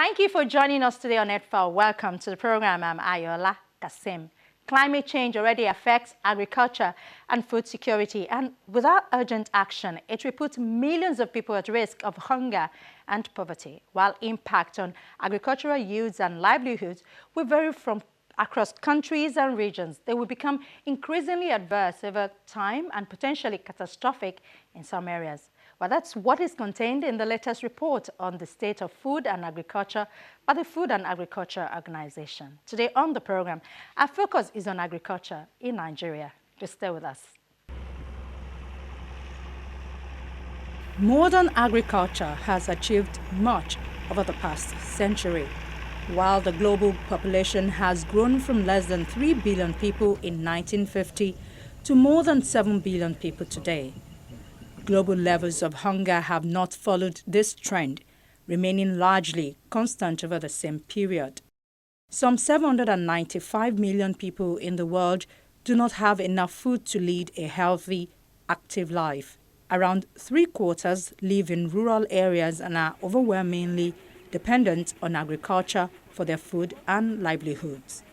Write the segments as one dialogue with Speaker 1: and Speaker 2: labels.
Speaker 1: Thank you for joining us today on EarthFile. Welcome to the program. I'm Ayola Kasim. Climate change already affects agriculture and food security, and without urgent action, it will put millions of people at risk of hunger and poverty, while impact on agricultural yields and livelihoods will vary from across countries and regions. They will become increasingly adverse over time and potentially catastrophic in some areas. Well, that's what is contained in the latest report on the state of food and agriculture by the Food and Agriculture Organization. Today on the program, our focus is on agriculture in Nigeria. Just stay with us. Modern agriculture has achieved much over the past century. While the global population has grown from less than 3 billion people in 1950 to more than 7 billion people today, global levels of hunger have not followed this trend, remaining largely constant over the same period. Some 795 million people in the world do not have enough food to lead a healthy, active life. Around 3/4 live in rural areas and are overwhelmingly dependent on agriculture for their food and livelihoods.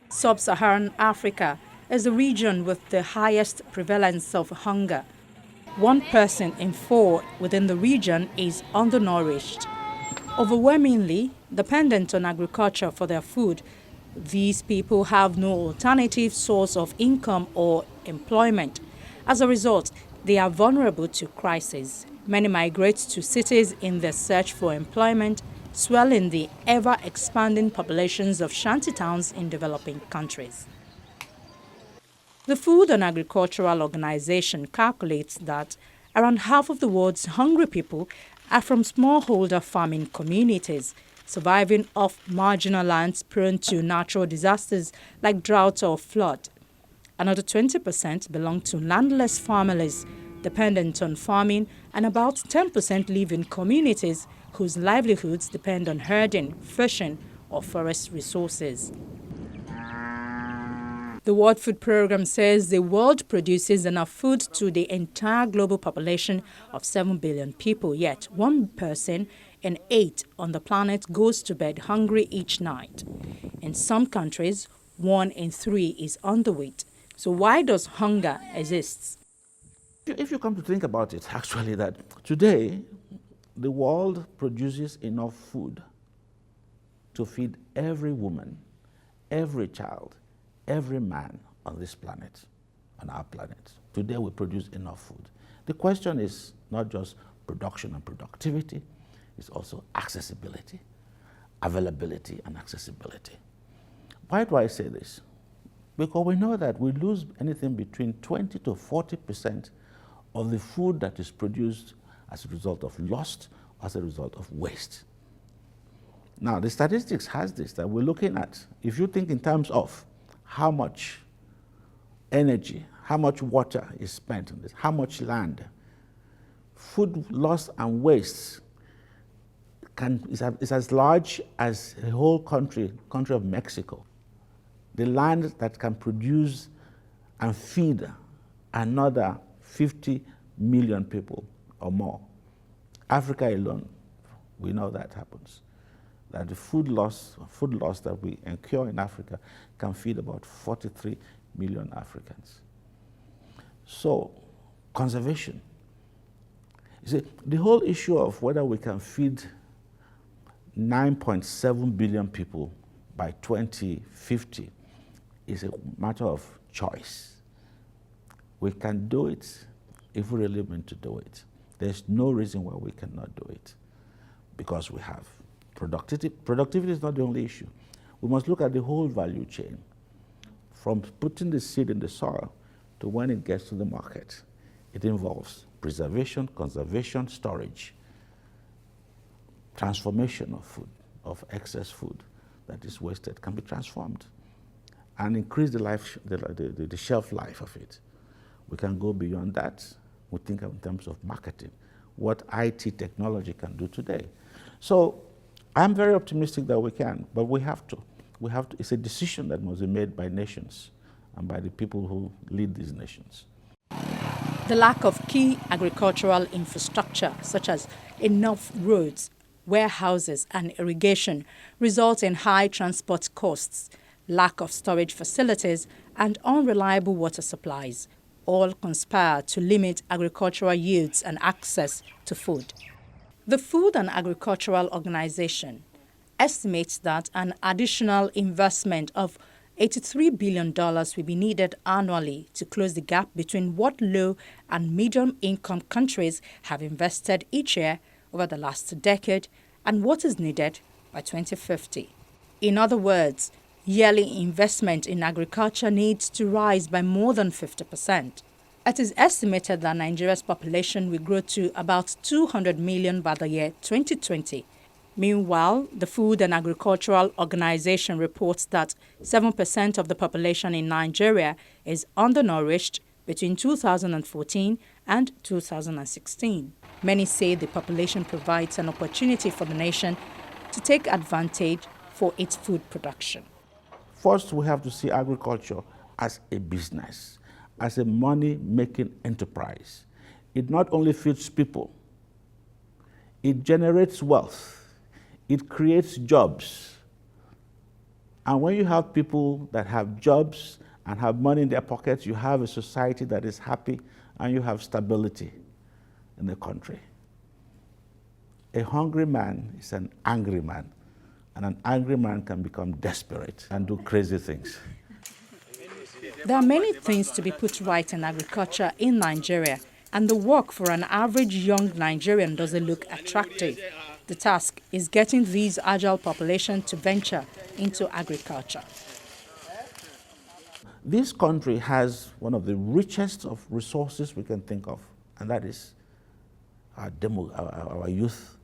Speaker 1: Sub-Saharan Africa is the region with the highest prevalence of hunger. 1 person in 4 within the region is undernourished. Overwhelmingly dependent on agriculture for their food, these people have no alternative source of income or employment. As a result, they are vulnerable to crisis. Many migrate to cities in their search for employment, swelling the ever-expanding populations of shantytowns in developing countries. The Food and Agricultural Organization calculates that around half of the world's hungry people are from smallholder farming communities, surviving off marginal lands prone to natural disasters like drought or flood. Another 20% belong to landless families dependent on farming, and about 10% live in communities whose livelihoods depend on herding, fishing, or forest resources. The World Food Programme says the world produces enough food to the entire global population of 7 billion people, yet 1 person in 8 on the planet goes to bed hungry each night. In some countries, 1 in 3 is underweight. So why does hunger exist?
Speaker 2: If you come to think about it, actually, that today the world produces enough food to feed every woman, every child, every man on this planet, on our planet. Today we produce enough food. The question is not just production and productivity, it's also accessibility, availability and accessibility. Why do I say this? Because we know that we lose anything between 20 to 40% of the food that is produced as a result of loss, as a result of waste. Now, the statistics has this, that we're looking at, if you think in terms of how much energy, how much water is spent on this, how much land, food loss and waste is as large as the whole country of Mexico. The land that can produce and feed another 50 million people or more. Africa alone, we know that happens. That the food loss that we incur in Africa can feed about 43 million Africans. So, conservation. You see, the whole issue of whether we can feed 9.7 billion people by 2050 is a matter of choice. We can do it if we really meant to do it. There's no reason why we cannot do it, because we have productivity. Productivity is not the only issue. We must look at the whole value chain, from putting the seed in the soil to when it gets to the market. It involves preservation, conservation, storage, transformation of food, of excess food that is wasted can be transformed and increase the shelf life of it. We can go beyond that. We think in terms of marketing, what IT technology can do today. So I'm very optimistic that we can, but we have to. It's a decision that must be made by nations and by the people who lead these nations.
Speaker 1: The lack of key agricultural infrastructure, such as enough roads, warehouses, and irrigation result in high transport costs, lack of storage facilities, and unreliable water supplies. All conspire to limit agricultural yields and access to food. The Food and Agricultural Organization estimates that an additional investment of $83 billion will be needed annually to close the gap between what low and medium-income countries have invested each year over the last decade and what is needed by 2050. In other words, yearly investment in agriculture needs to rise by more than 50%. It is estimated that Nigeria's population will grow to about 200 million by the year 2020. Meanwhile, the Food and Agricultural Organization reports that 7% of the population in Nigeria is undernourished between 2014 and 2016. Many say the population provides an opportunity for the nation to take advantage for its food production.
Speaker 2: First, we have to see agriculture as a business, as a money-making enterprise. It not only feeds people, it generates wealth. It creates jobs. And when you have people that have jobs and have money in their pockets, you have a society that is happy and you have stability in the country. A hungry man is an angry man, and an angry man can become desperate and do crazy things.
Speaker 1: There are many things to be put right in agriculture in Nigeria, and the work for an average young Nigerian doesn't look attractive. The task is getting these agile population to venture into agriculture.
Speaker 2: This country has one of the richest of resources we can think of, and that is our youth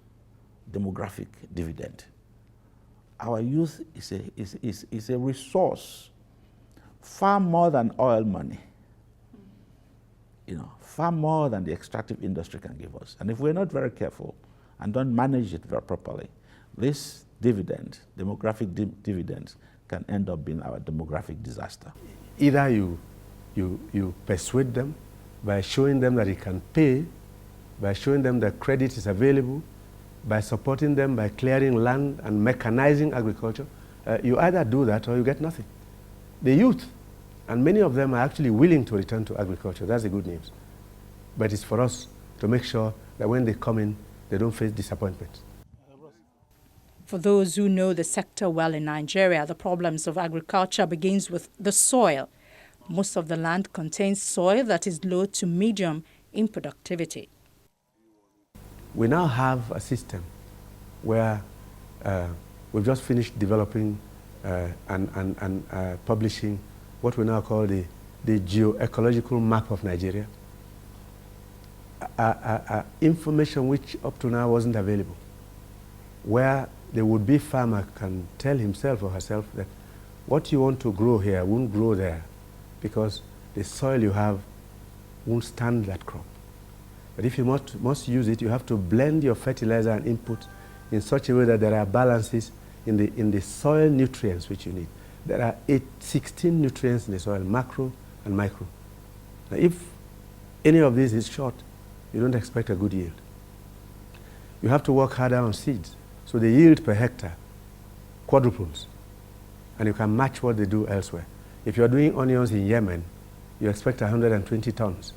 Speaker 2: demographic dividend. Our youth is a resource far more than oil money, far more than the extractive industry can give us. And if we're not very careful and don't manage it very properly, this dividend, demographic dividends, can end up being our demographic disaster.
Speaker 3: Either you persuade them by showing them that it can pay, by showing them that credit is available, by supporting them by clearing land and mechanizing agriculture. You either do that or you get nothing. The youth, and many of them are actually willing to return to agriculture. That's the good news. But it's for us to make sure that when they come in, they don't face disappointment.
Speaker 1: For those who know the sector well in Nigeria, the problems of agriculture begins with the soil. Most of the land contains soil that is low to medium in productivity.
Speaker 3: We now have a system where we've just finished developing and publishing what we now call the geoecological map of Nigeria. Information which up to now wasn't available, where the would-be farmer can tell himself or herself that what you want to grow here won't grow there because the soil you have won't stand that crop. But if you must use it, you have to blend your fertilizer and input in such a way that there are balances in the soil nutrients which you need. There are 16 nutrients in the soil, macro and micro. Now, if any of these is short, you don't expect a good yield. You have to work harder on seeds. So the yield per hectare quadruples, and you can match what they do elsewhere. If you're doing onions in Yemen, you expect 120 tons.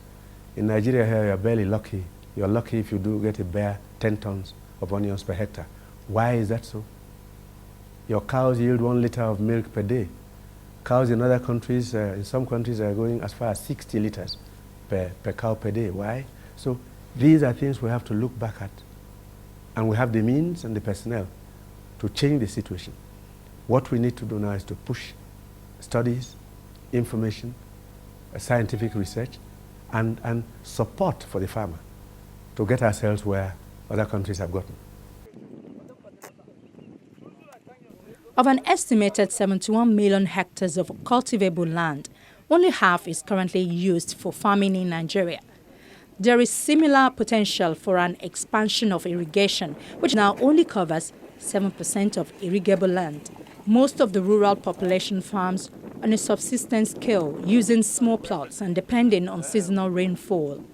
Speaker 3: In Nigeria here, you're barely lucky. You're lucky if you do get a bare 10 tons of onions per hectare. Why is that so? Your cows yield 1 liter of milk per day. Cows in other countries, in some countries, are going as far as 60 liters per cow per day. Why? So these are things we have to look back at. And we have the means and the personnel to change the situation. What we need to do now is to push studies, information, scientific research, and support for the farmer to get ourselves where other countries have gotten.
Speaker 1: Of an estimated 71 million hectares of cultivable land, only half is currently used for farming in Nigeria. There is similar potential for an expansion of irrigation, which now only covers 7% of irrigable land. Most of the rural population farms on a subsistence scale, using small plots and depending on seasonal rainfall.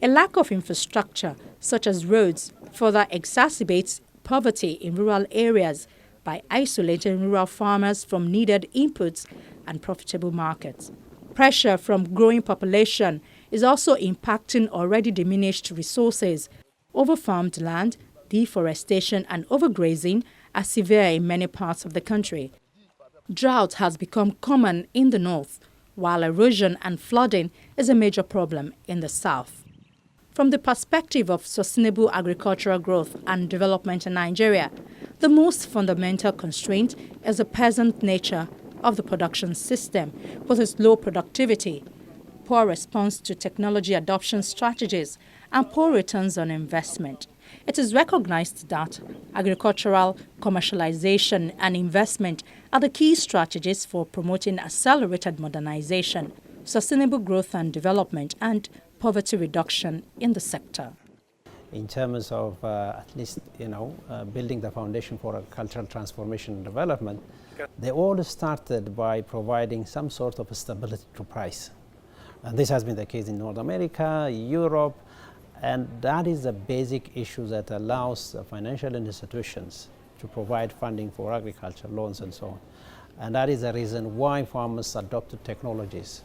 Speaker 1: A lack of infrastructure, such as roads, further exacerbates poverty in rural areas by isolating rural farmers from needed inputs and profitable markets. Pressure from growing population is also impacting already diminished resources. Overfarmed land, deforestation and overgrazing are severe in many parts of the country. Drought has become common in the north, while erosion and flooding is a major problem in the south. From the perspective of sustainable agricultural growth and development in Nigeria, the most fundamental constraint is the peasant nature of the production system, with its low productivity, poor response to technology adoption strategies, and poor returns on investment. It is recognized that agricultural commercialization and investment are the key strategies for promoting accelerated modernization, sustainable growth and development, and poverty reduction in the sector.
Speaker 4: In terms of at least, building the foundation for agricultural transformation and development, they all started by providing some sort of stability to price. And this has been the case in North America, Europe, and that is the basic issue that allows the financial institutions to provide funding for agriculture, loans and so on. And that is the reason why farmers adopted technologies.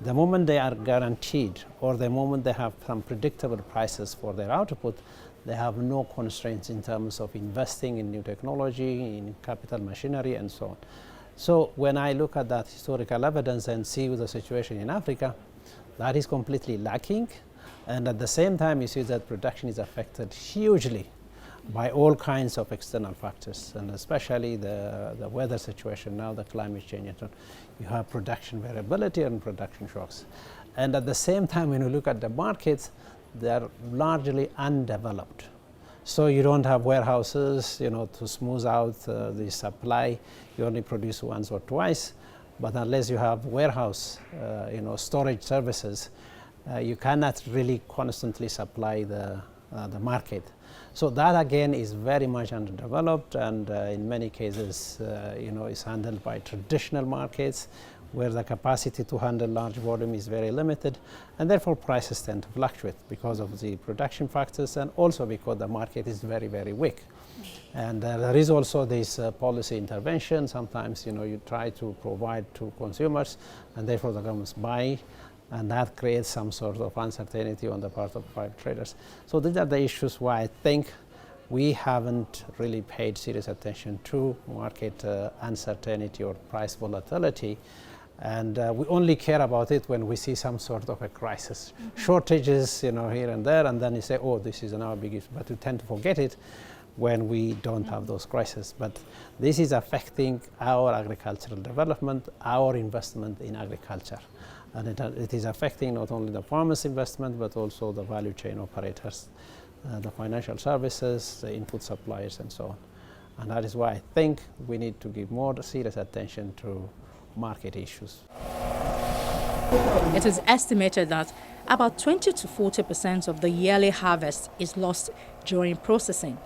Speaker 4: The moment they are guaranteed, or the moment they have some predictable prices for their output, they have no constraints in terms of investing in new technology, in capital machinery and so on. So when I look at that historical evidence and see the situation in Africa, that is completely lacking. And at the same time, you see that production is affected hugely by all kinds of external factors, and especially the weather situation now, the climate change. You have production variability and production shocks. And at the same time, when you look at the markets, they are largely undeveloped. So you don't have warehouses, to smooth out the supply. You only produce once or twice. But unless you have warehouse, storage services, you cannot really constantly supply the market. So that again is very much underdeveloped, and in many cases, is handled by traditional markets where the capacity to handle large volume is very limited, and therefore prices tend to fluctuate because of the production factors and also because the market is very, very weak. And there is also this policy intervention. Sometimes, you try to provide to consumers, and therefore the governments buy, and that creates some sort of uncertainty on the part of private traders. So these are the issues why I think we haven't really paid serious attention to market uncertainty or price volatility. And we only care about it when we see some sort of a crisis. Shortages, here and there, and then you say, oh, this is our big issue. But we tend to forget it when we don't have those crises. But this is affecting our agricultural development, our investment in agriculture. And it is affecting not only the farmers' investment, but also the value chain operators, the financial services, the input suppliers, and so on. And that is why I think we need to give more serious attention to market issues.
Speaker 1: It is estimated that about 20 to 40% of the yearly harvest is lost during processing.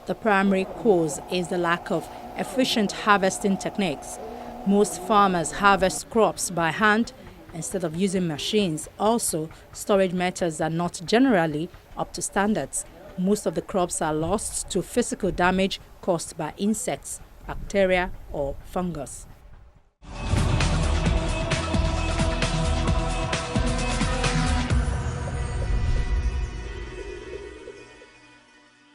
Speaker 1: The primary cause is the lack of efficient harvesting techniques. Most farmers harvest crops by hand instead of using machines. Also, storage methods are not generally up to standards. Most of the crops are lost to physical damage caused by insects, bacteria, or fungus.